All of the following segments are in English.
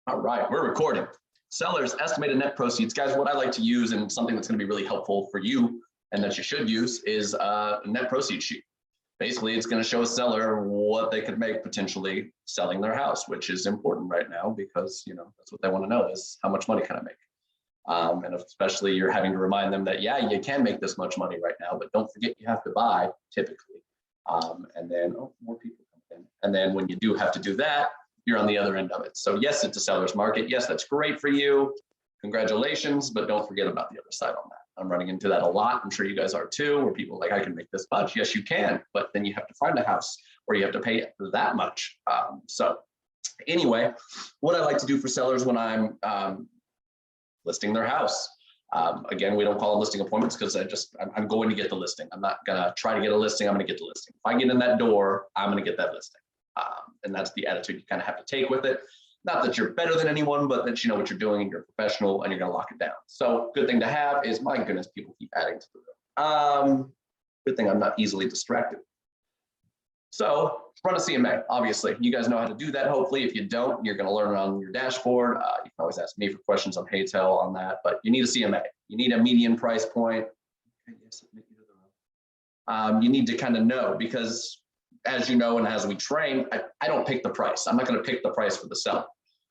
All right, we're recording. Sellers estimated net proceeds. Guys, what I like to use and something that's going to be really helpful for you and that you should use is a net proceeds sheet. Basically, it's going to show a seller what they could make potentially selling their house, which is important right now because, that's what they want to know is how much money can I make? And especially you're having to remind them that, yeah, you can make this much money right now, but don't forget you have to buy typically. And then, more people come in. And then when you do have to do that, you're on the other end of it. So yes, it's a seller's market. Yes, that's great for you. Congratulations, but don't forget about the other side on that. I'm running into that a lot. I'm sure you guys are too, where people are like, I can make this much. Yes, you can, but then you have to find a house or you have to pay that much. So anyway, what I like to do for sellers when I'm listing their house, again, we don't call them listing appointments because I'm going to get the listing. I'm not gonna try to get a listing, I'm gonna get the listing. If I get in that door, I'm gonna get that listing. And that's the attitude you kind of have to take with it. Not that you're better than anyone, but that you know what you're doing and you're professional and you're gonna lock it down. So good thing to have is, my goodness, people keep adding to the room. Good thing I'm not easily distracted. So run a CMA, obviously. You guys know how to do that, hopefully. If you don't, you're gonna learn it on your dashboard. You can always ask me for questions on Haytel on that, but you need a CMA. You need a median price point. You need to kind of know because as you know, and as we train, I don't pick the price. I'm not going to pick the price for the seller.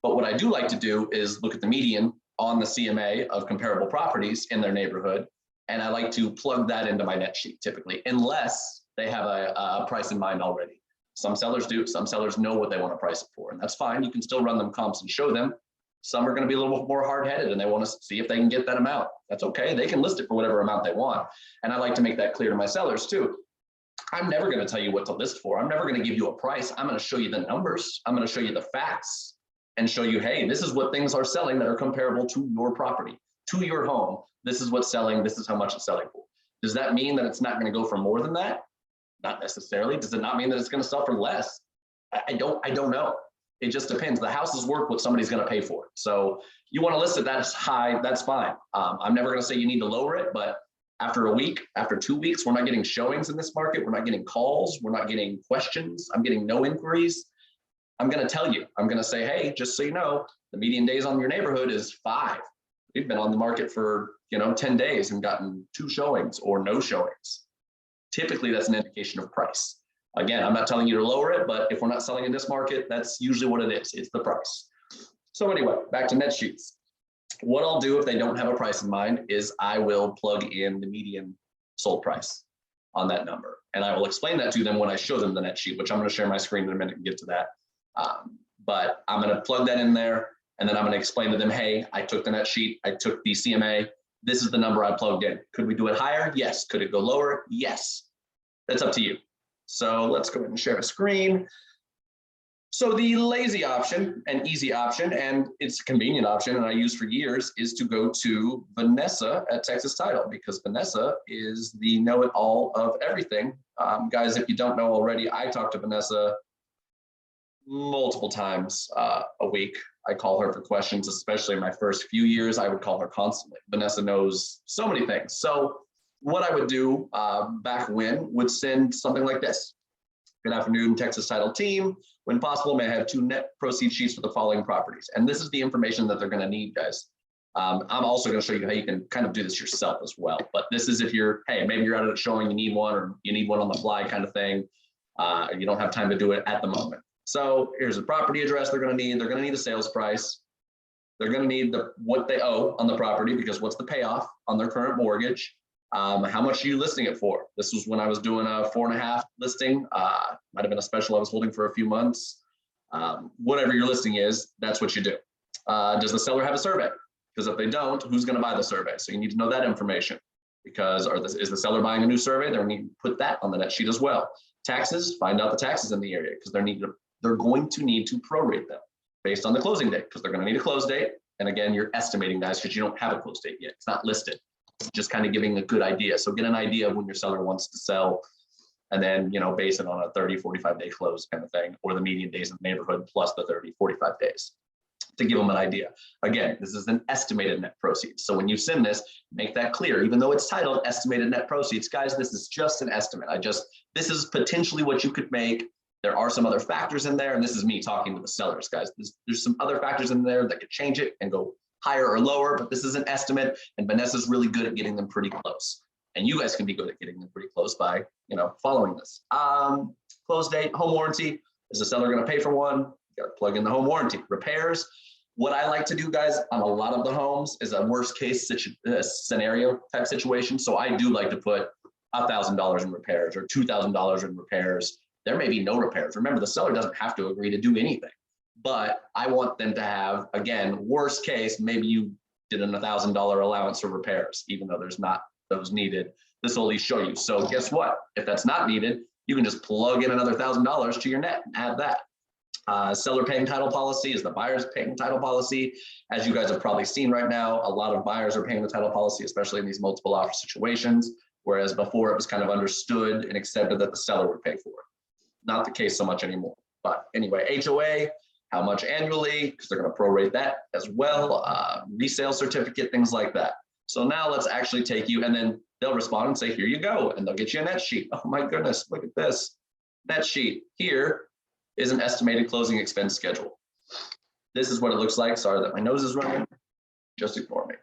But what I do like to do is look at the median on the CMA of comparable properties in their neighborhood. And I like to plug that into my net sheet typically, unless they have a price in mind already. Some sellers do. Some sellers know what they want to price it for, and that's fine. You can still run them comps and show them. Some are going to be a little more hard-headed and they want to see if they can get that amount. That's okay. They can list it for whatever amount they want. And I like to make that clear to my sellers too. I'm never going to tell you what to list for. I'm never going to give you a price. I'm going to show you the numbers. I'm going to show you the facts and show you, hey, this is what things are selling that are comparable to your property, to your home. This is what's selling. This is how much it's selling for. Does that mean that it's not going to go for more than that? Not necessarily. Does it not mean that it's going to sell for less? I don't know. It just depends. The house is worth what somebody's going to pay for it. So you want to list it that high, that's fine. I'm never going to say you need to lower it, but after a week, after 2 weeks, we're not getting showings in this market. We're not getting calls. We're not getting questions. I'm getting no inquiries. I'm going to tell you, I'm going to say, hey, just so you know, the median days on your neighborhood is 5. We've been on the market for, 10 days and gotten 2 showings or no showings. Typically, that's an indication of price. Again, I'm not telling you to lower it, but if we're not selling in this market, that's usually what it is. It's the price. So anyway, back to net sheets. What I'll do if they don't have a price in mind is I will plug in the median sold price on that number. And I will explain that to them when I show them the net sheet, which I'm going to share my screen in a minute and get to that. But I'm going to plug that in there. And then I'm going to explain to them, hey, I took the net sheet. I took the CMA. This is the number I plugged in. Could we do it higher? Yes. Could it go lower? Yes. That's up to you. So let's go ahead and share a screen. So the lazy option, an easy option, and it's a convenient option, and I use for years, is to go to Vanessa at Texas Title, because Vanessa is the know-it-all of everything. Guys, if you don't know already, I talk to Vanessa multiple times a week. I call her for questions, especially in my first few years. I would call her constantly. Vanessa knows so many things. So what I would do back when would send something like this. Good afternoon, Texas Title team. When possible, may I have 2 net proceed sheets for the following properties? And this is the information that they're going to need, guys. I'm also going to show you how you can kind of do this yourself as well. But this is if you're, hey, maybe you're out at a showing, you need one, or you need one on the fly kind of thing. You don't have time to do it at the moment. So here's a property address they're going to need. They're going to need a sales price. They're going to need what they owe on the property, because what's the payoff on their current mortgage? How much are you listing it for? This was when I was doing a 4.5 listing. Might have been a special I was holding for a few months. Whatever your listing is, that's what you do. Does the seller have a survey? Because if they don't, who's going to buy the survey? So you need to know that information, because is the seller buying a new survey? They're going to put that on the net sheet as well. Taxes, find out the taxes in the area, because they're going to need to prorate them based on the closing date, because they're going to need a close date. And again, you're estimating, guys, because you don't have a close date yet. It's not listed. Just kind of giving a good idea. So get an idea of when your seller wants to sell, and then, base it on a 30, 45 day close kind of thing, or the median days in the neighborhood plus the 30, 45 days to give them an idea. Again, this is an estimated net proceeds. So when you send this, make that clear, even though it's titled estimated net proceeds, guys, this is just an estimate. This is potentially what you could make There are some other factors in there, and this is me talking to the sellers, guys. There's some other factors in there that could change it and go higher or lower, but this is an estimate, and Vanessa's really good at getting them pretty close. And you guys can be good at getting them pretty close by, following this. Close date, home warranty. Is the seller going to pay for one? You got to plug in the home warranty. Repairs. What I like to do, guys, on a lot of the homes is a worst case scenario type situation. So I do like to put $1,000 in repairs or $2,000 in repairs. There may be no repairs. Remember, the seller doesn't have to agree to do anything, but I want them to have, again, worst case, maybe you did an $1,000 allowance for repairs, even though there's not those needed. This will at least show you. So guess what? If that's not needed, you can just plug in another $1,000 to your net and add that. Seller paying title policy is the buyer's paying title policy. As you guys have probably seen right now, a lot of buyers are paying the title policy, especially in these multiple offer situations, whereas before it was kind of understood and accepted that the seller would pay for it. Not the case so much anymore. But anyway, HOA, how much annually, because they're going to prorate that as well, resale certificate, things like that. So now let's actually take you, and then they'll respond and say, here you go, and they'll get you a net sheet. Oh my goodness, look at this. Net sheet here is an estimated closing expense schedule. This is what it looks like. Sorry that my nose is running. Just ignore me.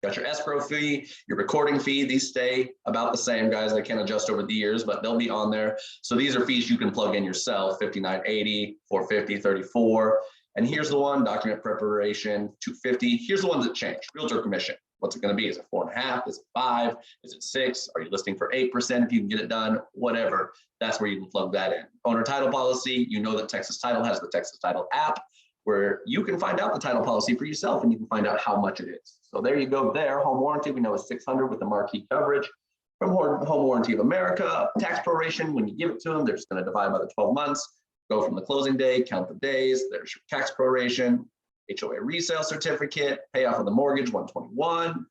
Got your escrow fee, your recording fee. These stay about the same, guys. They can adjust over the years, but they'll be on there. So these are fees you can plug in yourself, $59.80, $450, $34. And here's the one, document preparation, $250. Here's the ones that change. Realtor commission. What's it going to be? Is it 4.5? Is it 5? Is it 6? Are you listing for 8% if you can get it done? Whatever. That's where you can plug that in. Owner title policy. You know that Texas Title has the Texas Title app where you can find out the title policy for yourself and you can find out how much it is. So there you go there. Home warranty, we know is $600 with the marquee coverage. From Home Warranty of America, tax proration, when you give it to them, they're just going to divide by the 12 months, go from the closing day, count the days. There's your tax proration, HOA resale certificate, payoff of the mortgage, $121,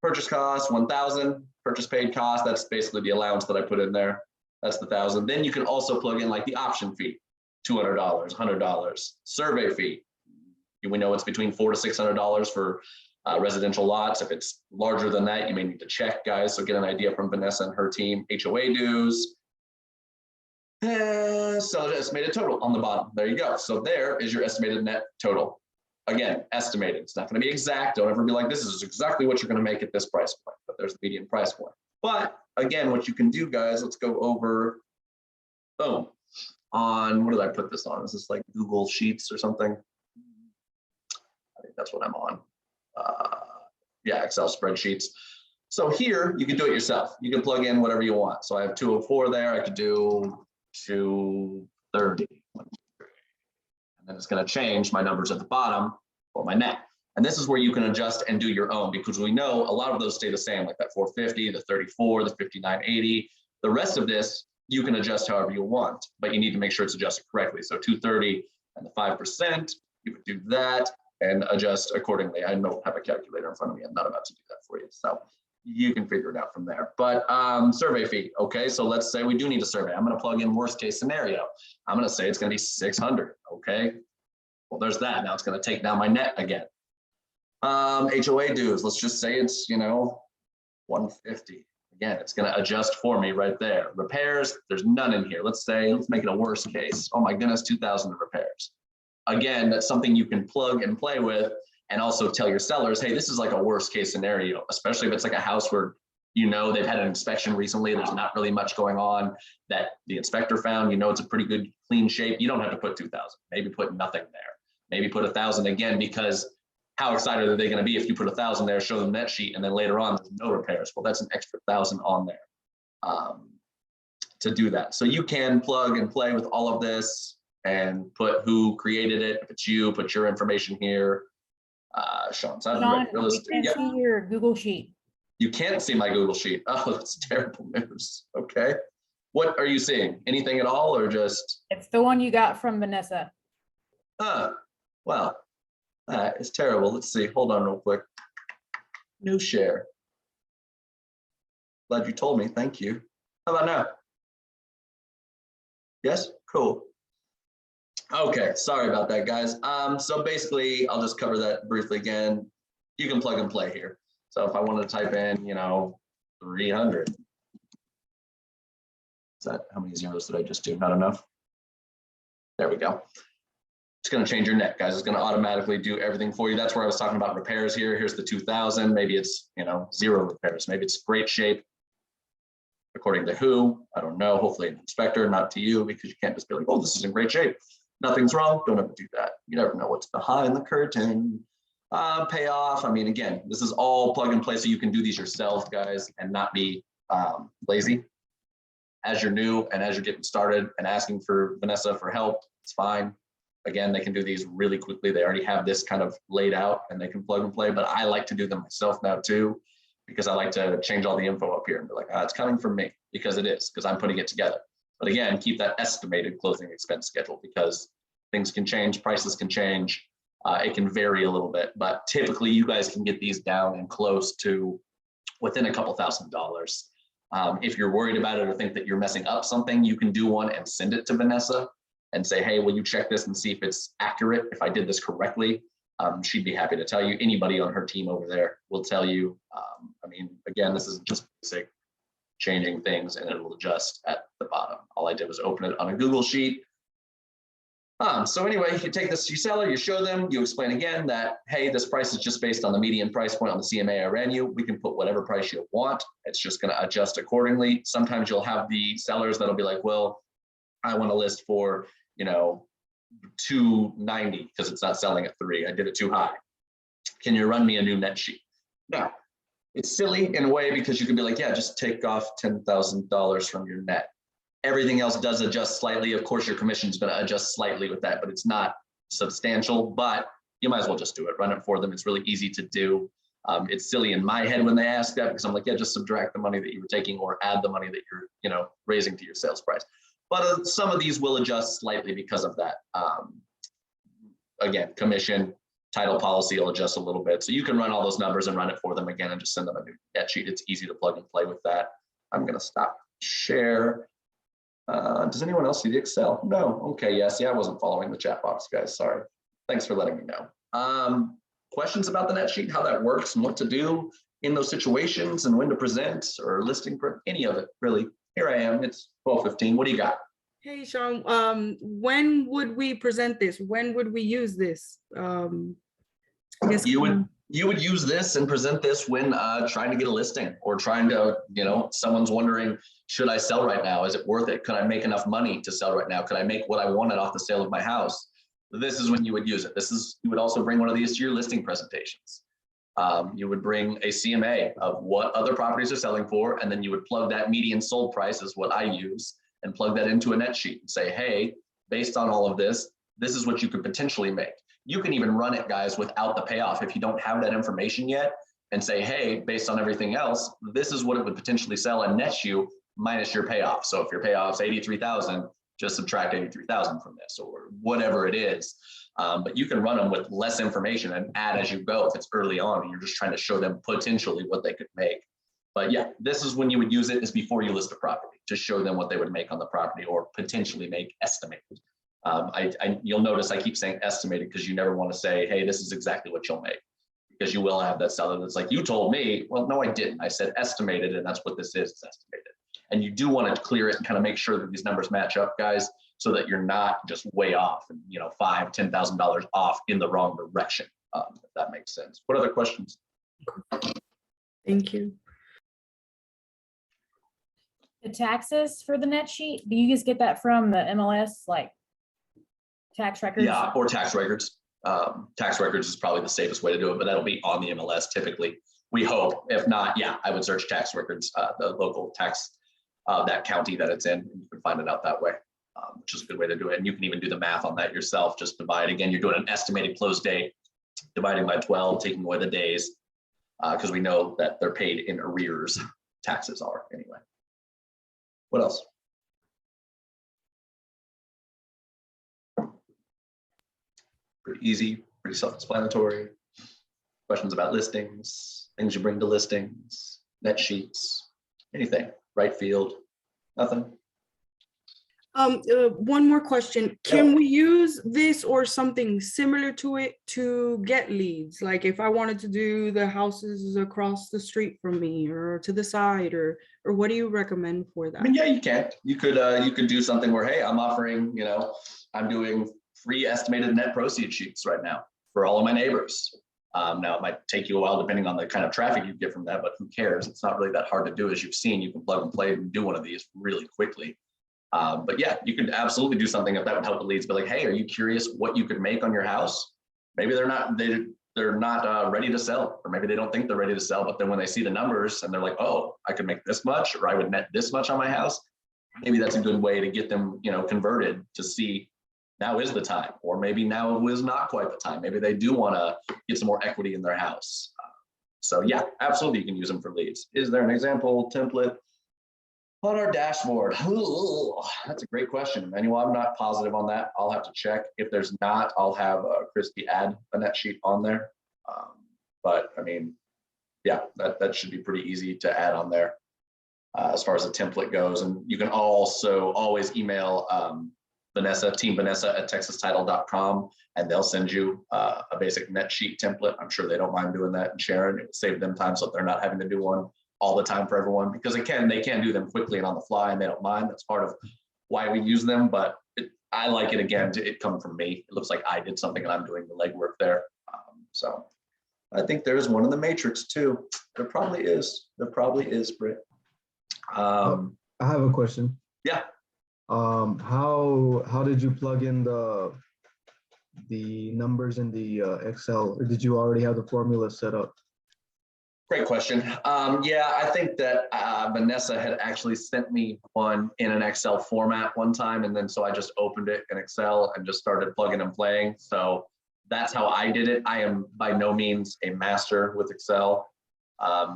purchase cost, $1,000, purchase paid cost. That's basically the allowance that I put in there. That's the $1,000. Then you can also plug in like the option fee, $200, $100, survey fee. We know it's between $400 to $600 for residential lots. If it's larger than that, you may need to check, guys. So get an idea from Vanessa and her team. HOA dues. So estimated total on the bottom. There you go. So there is your estimated net total. Again, estimated. It's not going to be exact. Don't ever be like, this is exactly what you're going to make at this price point. But there's the median price point. But again, what you can do, guys, let's go over, boom, on, what did I put this on? Is this like Google Sheets or something? I think that's what I'm on. Yeah, Excel spreadsheets. So here you can do it yourself. You can plug in whatever you want. So I have 204 there. I could do 230. And then it's going to change my numbers at the bottom for my net. And this is where you can adjust and do your own, because we know a lot of those stay the same, like that 450, the 34, the 59.80. The rest of this, you can adjust however you want, but you need to make sure it's adjusted correctly. So 230 and the 5%, you would do that and adjust accordingly. I don't have a calculator in front of me. I'm not about to do that for you. So you can figure it out from there. But survey fee. Okay, so let's say we do need a survey. I'm going to plug in worst case scenario. I'm going to say it's going to be 600. Okay, well, there's that. Now it's going to take down my net again. HOA dues. Let's just say it's, 150. Again, it's going to adjust for me right there. Repairs, there's none in here. Let's make it a worst case. Oh my goodness, 2,000 repairs. Again, that's something you can plug and play with and also tell your sellers, hey, this is like a worst case scenario, especially if it's like a house where, they've had an inspection recently. There's not really much going on that the inspector found, it's a pretty good clean shape. You don't have to put 2,000, maybe put nothing there. Maybe put 1,000 again, because how excited are they going to be if you put 1,000 there, show them that sheet, and then later on there's no repairs? Well, that's an extra 1,000 on there to do that. So you can plug and play with all of this and put who created it. If it's you, put your information here. Sean, we can see your Google Sheet. You can't see my Google Sheet. Oh, that's terrible news. Okay. What are you seeing? Anything at all, or just? It's the one you got from Vanessa. Well, that is terrible. Let's see. Hold on real quick. New share. Glad you told me. Thank you. How about now? Yes? Cool. Okay. Sorry about that, guys. So basically, I'll just cover that briefly again. You can plug and play here. So if I wanted to type in, 300. that, how many zeros did I just do? Not enough. There we go. It's going to change your net, guys. It's going to automatically do everything for you. That's where I was talking about repairs here. Here's the 2000. Maybe it's, you know, 0 repairs. Maybe it's great shape. According to who? I don't know. Hopefully an inspector, not to you, because you can't just be like, oh, this is in great shape. Nothing's wrong. Don't ever do that. You never know what's behind the curtain. Payoff. I mean, again, this is all plug and play, so you can do these yourself, guys, and not be lazy. As you're new and as you're getting started and asking for Vanessa for help, it's fine. Again, they can do these really quickly. They already have this kind of laid out and they can plug and play, but I like to do them myself now too, because I like to change all the info up here and be like, it's coming from me, because it is, because I'm putting it together. But again, keep that estimated closing expense schedule, because things can change, prices can change. It can vary a little bit, but typically you guys can get these down and close to within a couple $1,000s. If you're worried about it or think that you're messing up something, you can do one and send it to Vanessa and say, hey, will you check this and see if it's accurate, if I did this correctly? She'd be happy to tell you. Anybody on her team over there will tell you. I mean, again, this is just basic changing things and it will adjust at the bottom. All I did was open it on a Google sheet. So anyway, you take this to your seller, you show them, you explain again that, hey, this price is just based on the median price point on the CMA I ran you. We can put whatever price you want. It's just going to adjust accordingly. Sometimes you'll have the sellers that'll be like, well, I want to list for, you know, 290 because it's not selling at 3. I did it too high. Can you run me a new net sheet? Now, it's silly in a way because you can be like, yeah, just take off $10,000 from your net. Everything else does adjust slightly. Of course, your commission is going to adjust slightly with that, but it's not substantial, but you might as well just do it. Run it for them. It's really easy to do. It's silly in my head when they ask that because I'm like, yeah, just subtract the money that you were taking or add the money that you're, you know, raising to your sales price. But some of these will adjust slightly because of that. Again, commission, title policy will adjust a little bit. So you can run all those numbers and run it for them again and just send them a new net sheet. It's easy to plug and play with that. I'm going to stop share. Does anyone else see the Excel? No. Okay. Yes. Yeah. I wasn't following the chat box, guys. Sorry. Thanks for letting me know. Questions about the net sheet, how that works and what to do in those situations and when to present or listing for any of it, really. Here I am. It's 12:15. What do you got? Hey, Sean, when would we present this? When would we use this? I guess you would use this and present this when trying to get a listing or trying to, you know, someone's wondering, should I sell right now? Is it worth it? Could I make enough money to sell right now? Could I make what I wanted off the sale of my house? This is when you would use it. You would also bring one of these to your listing presentations. You would bring a CMA of what other properties are selling for, and then you would plug that median sold price is what I use and plug that into a net sheet and say, hey, based on all of this, this is what you could potentially make. You can even run it, guys, without the payoff if you don't have that information yet and say, hey, based on everything else, this is what it would potentially sell and net you minus your payoff. So if your payoff's 83,000, just subtract 83,000 from this or whatever it is. But you can run them with less information and add as you go if it's early on and you're just trying to show them potentially what they could make. But yeah, this is when you would use it, is before you list a property to show them what they would make on the property or potentially make estimated. You'll notice I keep saying estimated because you never want to say, hey, this is exactly what you'll make, because you will have that seller that's like, you told me. Well, no, I didn't. I said estimated, and that's what this is, it's estimated. And you do want to clear it and kind of make sure that these numbers match up, guys, so that you're not just way off and, you know, $5,000, $10,000 off in the wrong direction, if that makes sense. What other questions? Thank you. The taxes for the net sheet, do you just get that from the MLS, like tax records? Yeah, or tax records. Tax records is probably the safest way to do it, but that'll be on the MLS typically. We hope. If not, yeah, I would search tax records, the local tax, that county that it's in, and you can find it out that way, which is a good way to do it. And you can even do the math on that yourself. Just divide. Again, you're doing an estimated close date, dividing by 12, taking away the days, because we know that they're paid in arrears. Taxes are anyway. What else? Pretty easy, pretty self-explanatory. Questions about listings, things you bring to listings, net sheets, anything, right field, nothing. One more question. Can we use this or something similar to it to get leads? Like if I wanted to do the houses across the street from me or to the side, or what do you recommend for I that? mean, yeah, you can. You could do something where, hey, I'm offering, I'm doing free estimated net proceeds sheets right now for all of my neighbors. Now it might take you a while depending on the kind of traffic you get from that, but who cares? It's not really that hard to do. As you've seen, you can plug and play and do one of these really quickly. But yeah, you could absolutely do something if that would help the leads. But like, hey, are you curious what you could make on your house? Maybe they're not ready to sell, or maybe they don't think they're ready to sell. But then when they see the numbers and they're like, oh, I could make this much, or I would net this much on my house. Maybe that's a good way to get them, converted to see now is the time, or maybe now is not quite the time. Maybe they do want to get some more equity in their house. So yeah, absolutely, you can use them for leads. Is there an example template on our dashboard? Ooh, that's a great question, Emmanuel. I'm not positive on that. I'll have to check. If there's not, I'll have Christy add a net sheet on there. But I mean, yeah, that should be pretty easy to add on there as far as the template goes. And you can also always email Team Vanessa at texastitle.com, and they'll send you a basic net sheet template. I'm sure they don't mind doing that, and Sharon, it save them time so they're not having to do one all the time for everyone, because they can do them quickly and on the fly, and they don't mind. That's part of why we use them. But I like it, again, it coming from me. It looks like I did something and I'm doing the legwork there. So I think there's one in the matrix too. There probably is, Britt. I have a question. Yeah. How did you plug in the numbers in the Excel, or did you already have the formula set up? Great question. Yeah, I think that Vanessa had actually sent me one in an Excel format one time, and then so I just opened it in Excel and just started plugging and playing. So that's how I did it. I am by no means a master with Excel.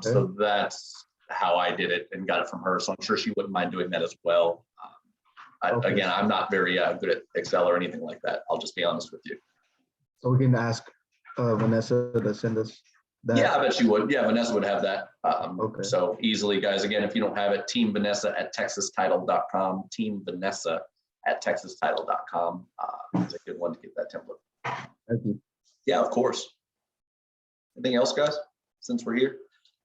So that's how I did it and got it from her. So I'm sure she wouldn't mind doing that as well. Again, I'm not very good at Excel or anything like that. I'll just be honest with you. So we can ask Vanessa to send us that. Yeah, I bet she would. Yeah, Vanessa would have that. Okay. So easily, guys. Again, if you don't have it, Team Vanessa at texastitle.com. Team Vanessa at texastitle.com is a good one to get that template. Thank you. Yeah, of course. Anything else, guys? Since we're here,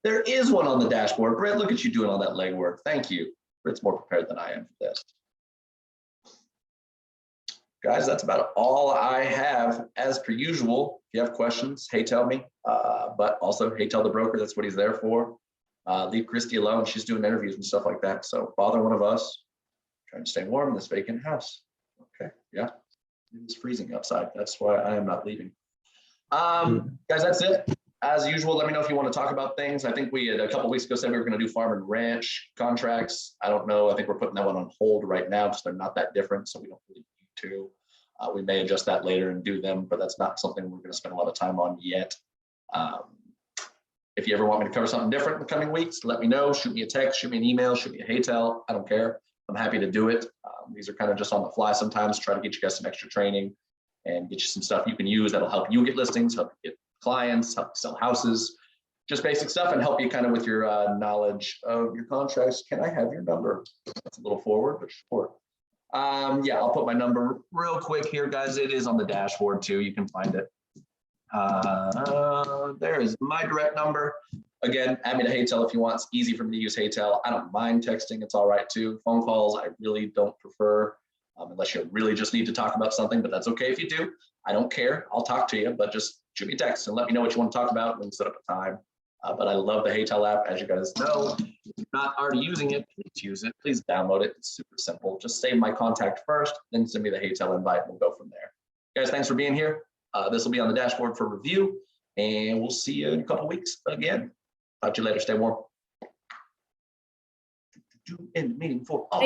there is one on the dashboard. Brett, look at you doing all that legwork. Thank you. Brett's more prepared than I am for this. Guys, that's about all I have as per usual. If you have questions, hey, tell me. But also, hey, tell the broker, that's what he's there for. Leave Christy alone. She's doing interviews and stuff like that. So bother one of us. Trying to stay warm in this vacant house. Okay, yeah. It's freezing outside. That's why I am not leaving. Guys, that's it. As usual, let me know if you want to talk about things. I think we had a couple weeks ago said we were going to do farm and ranch contracts. I don't know. I think we're putting that one on hold right now because they're not that different. So we don't really need to. We may adjust that later and do them, but that's not something we're going to spend a lot of time on yet. If you ever want me to cover something different in the coming weeks, let me know. Shoot me a text, shoot me an email, shoot me a hey tell. I don't care. I'm happy to do it. These are kind of just on the fly sometimes, try to get you guys some extra training and get you some stuff you can use that'll help you get listings, help you get clients, help you sell houses, just basic stuff, and help you kind of with your knowledge of your contracts. Can I have your number? That's a little forward, but sure. Yeah, I'll put my number real quick here, guys. It is on the dashboard too. You can find it. There is my direct number. Again, add me to Haytel if you want. It's easy for me to use Haytel. I don't mind texting. It's all right too. Phone calls, I really don't prefer, unless you really just need to talk about something, but that's okay if you do. I don't care. I'll talk to you, but just shoot me a text and let me know what you want to talk about, and we can set up a time. But I love the Haytel app, as you guys know. If you're not already using it, please use it. Please download it. It's super simple. Just save my contact first, then send me the Haytel invite, and we'll go from there. Guys, thanks for being here. This will be on the dashboard for review, and we'll see you in a couple weeks again. Talk to you later. Stay warm. In the meeting for all.